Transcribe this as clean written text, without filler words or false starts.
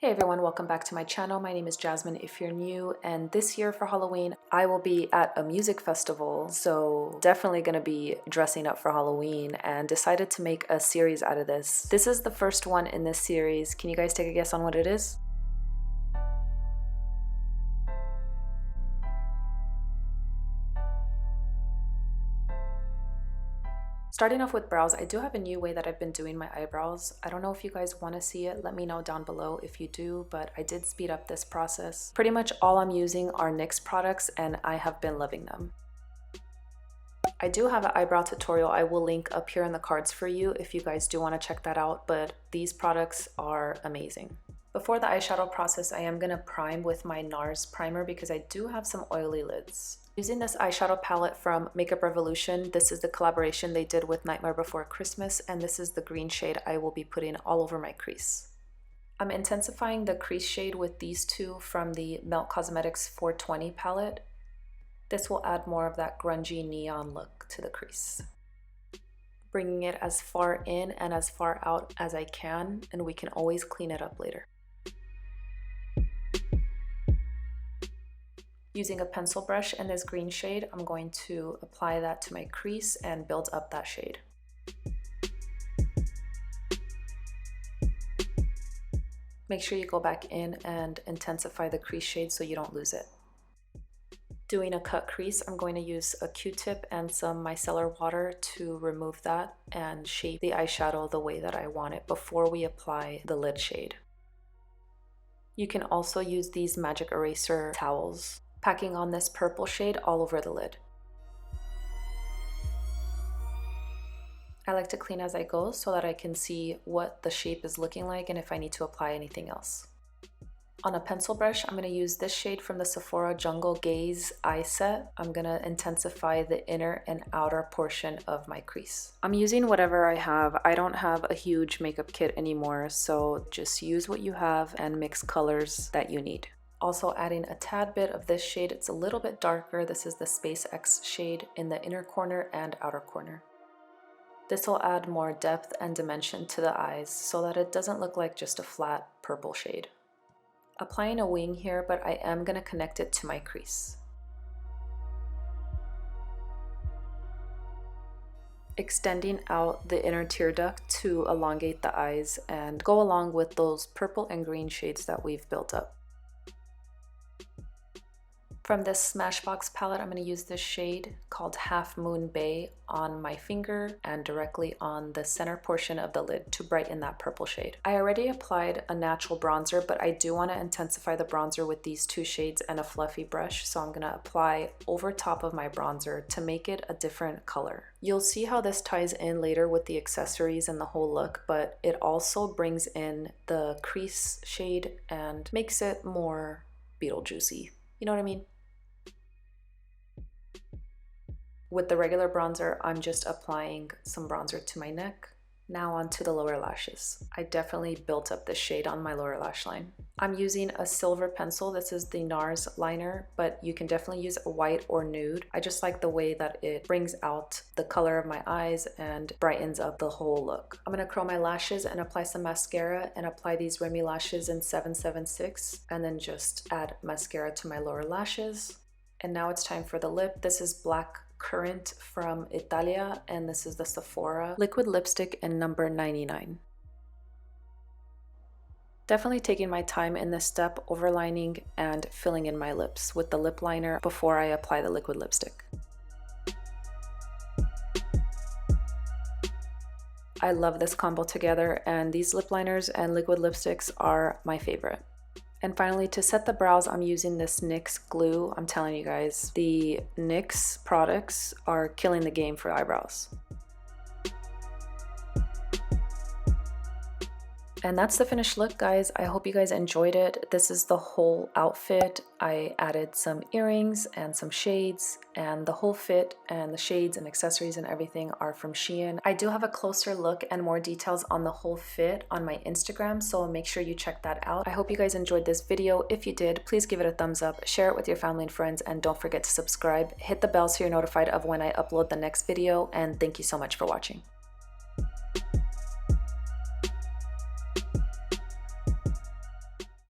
Hey everyone, welcome back to my channel. My name is Jasmine if you're new, and this year for Halloween I will be at a music festival, so definitely gonna be dressing up for Halloween and decided to make a series out of this. This is the first one in this series. Can you guys take a guess on what it is? Starting off with brows, I do have a new way that I've been doing my eyebrows. I don't know if you guys want to see it. Let me know down below if you do, but I did speed up this process. Pretty much all I'm using are NYX products and I have been loving them. I do have an eyebrow tutorial I will link up here in the cards for you if you guys do want to check that out, but these products are amazing. Before the eyeshadow process, I am going to prime with my NARS primer because I do have some oily lids. Using this eyeshadow palette from Makeup Revolution, this is the collaboration they did with Nightmare Before Christmas, and this is the green shade I will be putting all over my crease. I'm intensifying the crease shade with these two from the Melt Cosmetics 420 palette. This will add more of that grungy neon look to the crease. Bringing it as far in and as far out as I can, and we can always clean it up later. Using a pencil brush in this green shade, I'm going to apply that to my crease and build up that shade. Make sure you go back in and intensify the crease shade so you don't lose it. Doing a cut crease, I'm going to use a Q-tip and some micellar water to remove that and shape the eyeshadow the way that I want it before we apply the lid shade. You can also use these magic eraser towels, packing on this purple shade all over the lid. I like to clean as I go so that I can see what the shape is looking like and if I need to apply anything else. On a pencil brush, I'm going to use this shade from the Sephora Jungle Gaze Eye Set. I'm going to intensify the inner and outer portion of my crease. I'm using whatever I have. I don't have a huge makeup kit anymore, so just use what you have and mix colors that you need. Also adding a tad bit of this shade. It's a little bit darker. This is the Space X shade in the inner corner and outer corner. This will add more depth and dimension to the eyes so that it doesn't look like just a flat purple shade. Applying a wing here, but I am going to connect it to my crease. Extending out the inner tear duct to elongate the eyes and go along with those purple and green shades that we've built up. From this Smashbox palette, I'm going to use this shade called Half Moon Bay on my finger and directly on the center portion of the lid to brighten that purple shade. I already applied a natural bronzer, but I do want to intensify the bronzer with these two shades and a fluffy brush, so I'm going to apply over top of my bronzer to make it a different color. You'll see how this ties in later with the accessories and the whole look, but it also brings in the crease shade and makes it more Beetlejuicy. You know what I mean? With the regular bronzer, I'm just applying some bronzer to my neck. Now onto the lower lashes. I definitely built up this shade on my lower lash line. I'm using a silver pencil. This is the NARS liner, but you can definitely use a white or nude. I just like the way that it brings out the color of my eyes and brightens up the whole look. I'm gonna curl my lashes and apply some mascara and apply these Remy lashes in 776 and then just add mascara to my lower lashes. And now it's time for the lip. This is Black Currant from Italia, and this is the Sephora liquid lipstick in number 99. Definitely taking my time in this step, overlining and filling in my lips with the lip liner before I apply the liquid lipstick. I love this combo together, and these lip liners and liquid lipsticks are my favorite. And finally, to set the brows, I'm using this NYX glue. I'm telling you guys, the NYX products are killing the game for eyebrows. And that's the finished look, guys. I hope you guys enjoyed it. This is the whole outfit. I added some earrings and some shades, and the whole fit and the shades and accessories and everything are from Shein. I do have a closer look and more details on the whole fit on my Instagram, so make sure you check that out. I hope you guys enjoyed this video. If you did, please give it a thumbs up, share it with your family and friends, and don't forget to subscribe. Hit the bell so you're notified of when I upload the next video, and thank you so much for watching.